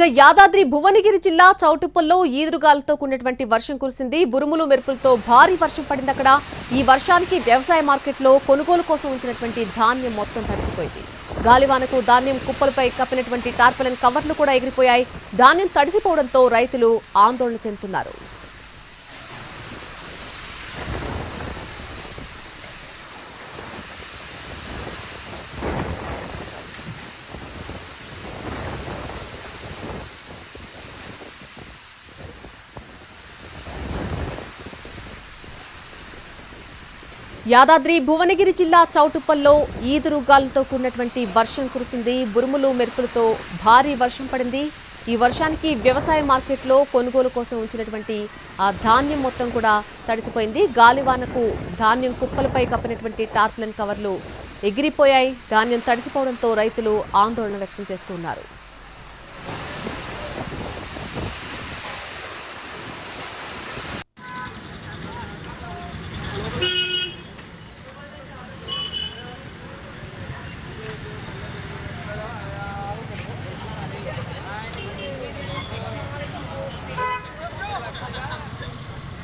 యాదాద్రి భువనగిరి జిల్లా చౌటుప్పల్లో ఈదురుగాలతో కూడినటువంటి వర్షం కురిసింది. ఉరుములు మెరుపులతో భారీ వర్షం పడింది. అక్కడ ఈ వర్షానికి వ్యవసాయ మార్కెట్లో కొనుగోలు కోసం ఉంచినటువంటి ధాన్యం మొత్తం తడిసిపోయింది. గాలివానకు ధాన్యం కుప్పలపై కప్పినటువంటి టార్పాలిన్ కవర్లు కూడా ఎగిరిపోయాయి. ధాన్యం తడిసిపోవడంతో రైతులు ఆందోళన చెందుతున్నారు. యాదాద్రి భువనగిరి జిల్లా చౌటుప్పల్లో ఈదురుగాలతో కూడినటువంటి వర్షం కురిసింది. ఉరుములు మెరుపులతో భారీ వర్షం పడింది. ఈ వర్షానికి వ్యవసాయ మార్కెట్లో కొనుగోలు కోసం ఉంచినటువంటి ఆ ధాన్యం మొత్తం కూడా తడిసిపోయింది. గాలివానకు ధాన్యం కుప్పలపై కప్పినటువంటి టార్పాలిన్ కవర్లు ఎగిరిపోయాయి. ధాన్యం తడిసిపోవడంతో రైతులు ఆందోళన వ్యక్తం చేస్తున్నారు.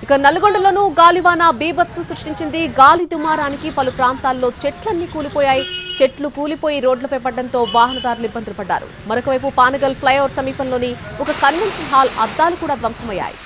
ఇక నల్గొండలోనూ గాలివాన బీభత్స సృష్టించింది. గాలి దుమారానికి పలు ప్రాంతాల్లో చెట్లన్నీ కూలిపోయాయి. చెట్లు కూలిపోయి రోడ్లపై పడడంతో వాహనదారులు ఇబ్బందులు పడ్డారు. మరొకవైపు పానగల్ ఫ్లైఓవర్ సమీపంలోని ఒక కన్వెన్షన్ హాల్ అద్దాలు కూడా ధ్వంసమయ్యాయి.